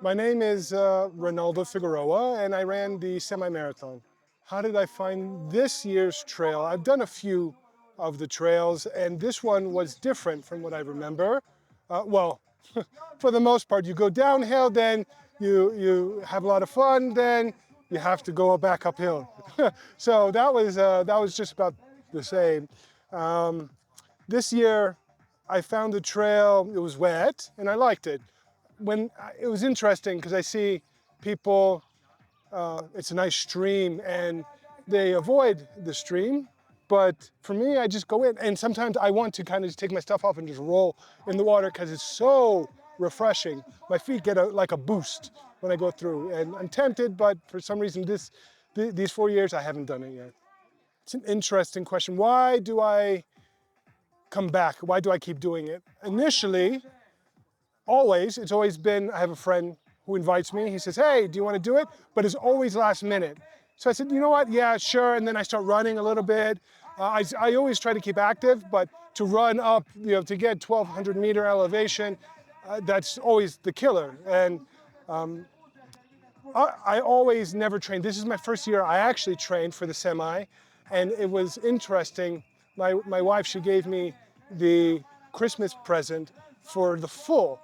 My name is Reinaldo Figueroa, and I ran the semi-marathon. How did I find this year's trail? I've done a few of the trails, and this one was different from what I remember. Well, for the most part, you go downhill, then you have a lot of fun, then you have to go back uphill. So that was just about the same. This year, I found the trail. It was wet, and I liked it. It was interesting because I see people, it's a nice stream and they avoid the stream, but for me I just go in, and sometimes I want to kind of just take my stuff off and just roll in the water because it's so refreshing. My feet get like a boost when I go through, and I'm tempted, but for some reason these 4 years I haven't done it yet. It's an interesting question. Why do I come back? Why do I keep doing it? Initially, it's always been, I have a friend who invites me. He says, hey, do you want to do it? But it's always last minute. So I said, you know what? Yeah, sure. And then I start running a little bit. I always try to keep active, but to run up, to get 1,200 meter elevation, that's always the killer. And I always never trained. This is my first year I actually trained for the semi, and it was interesting. My wife, she gave me the Christmas present for the full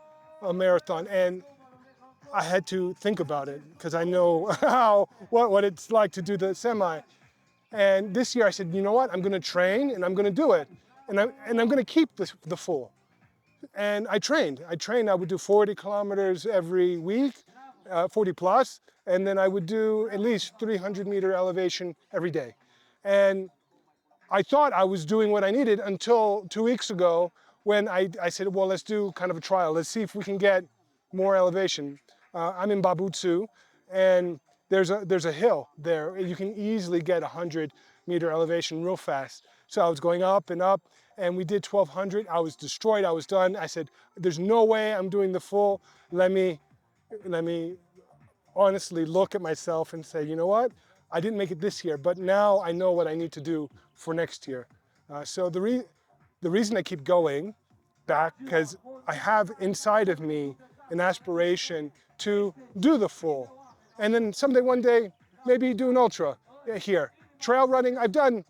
marathon, and I had to think about it because I know what it's like to do the semi. And this year I said, you know what? I'm going to train and I'm going to do it, and I'm going to keep the full. And I trained. I would do 40 kilometers every week, 40 plus, and then I would do at least 300 meter elevation every day. And I thought I was doing what I needed until 2 weeks ago when I said, well, let's do kind of a trial. Let's see if we can get more elevation. I'm in Babutsu, and there's a hill there. You can easily get 100 meter elevation real fast. So I was going up, and we did 1,200. I was destroyed. I was done. I said, there's no way I'm doing the full. Let me honestly look at myself and say, you know what? I didn't make it this year, but now I know what I need to do for next year. So the reason I keep going back, because I have inside of me an aspiration to do the full. And then someday, one day, maybe do an ultra here. Trail running, I've done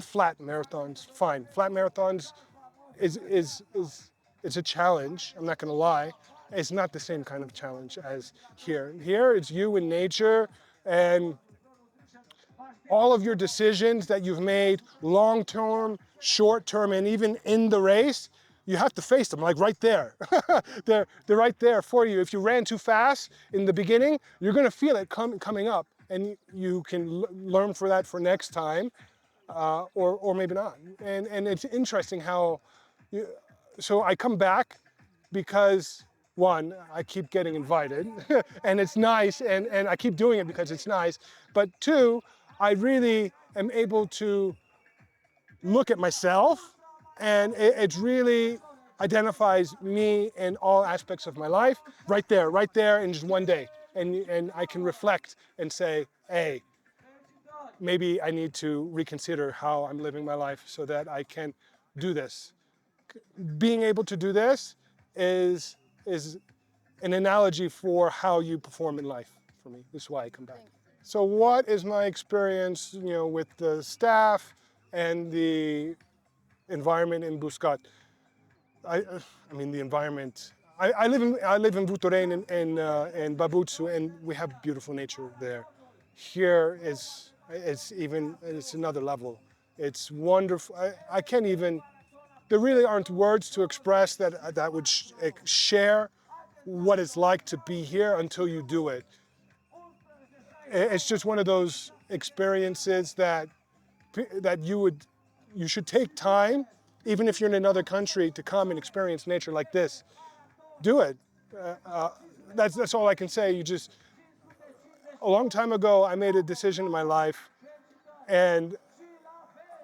flat marathons, fine. Flat marathons it's a challenge, I'm not gonna lie. It's not the same kind of challenge as here. Here, it's you in nature, and all of your decisions that you've made, long-term, short-term, and even in the race, you have to face them, like right there. they're right there for you. If you ran too fast in the beginning, you're gonna feel it coming up, and you can learn for that for next time, or maybe not. And it's interesting how, so I come back because, one, I keep getting invited, and it's nice, and I keep doing it because it's nice, but two, I really am able to look at myself, and it really identifies me in all aspects of my life, right there in just one day. And I can reflect and say, hey, maybe I need to reconsider how I'm living my life so that I can do this. Being able to do this is an analogy for how you perform in life for me. This is why I come back. So what is my experience, with the staff and the environment in Buscat? I mean, the environment. I live in Butorain and Babutsu, and we have beautiful nature there. Here it's another level. It's wonderful. I can't even. There really aren't words to express that would share what it's like to be here until you do it. It's just one of those experiences that you should take time, even if you're in another country, to come and experience nature like this. Do it. That's all I can say. A long time ago, I made a decision in my life, and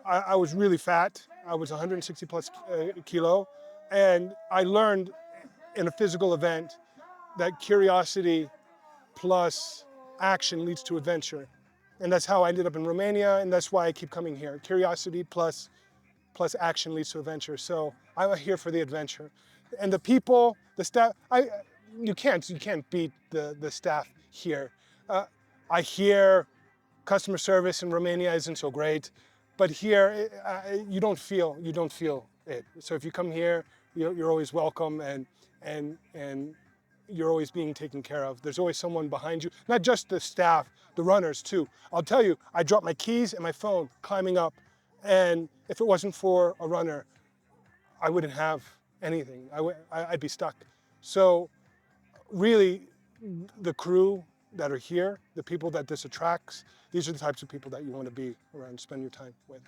I was really fat. I was 160 plus kilo, and I learned in a physical event that curiosity plus action leads to adventure. And that's how I ended up in Romania, and that's why I keep coming here. Curiosity plus action leads to adventure. So I'm here for the adventure. And the people, the staff, you can't beat the staff here. I hear customer service in Romania isn't so great, but here you don't feel it. So if you come here, you're always welcome, and you're always being taken care of. There's always someone behind you, not just the staff, the runners too. I'll tell you, I dropped my keys and my phone climbing up, and if it wasn't for a runner, I wouldn't have anything. I'd be stuck. So really, the crew that are here, the people that this attracts, these are the types of people that you want to be around, spend your time with.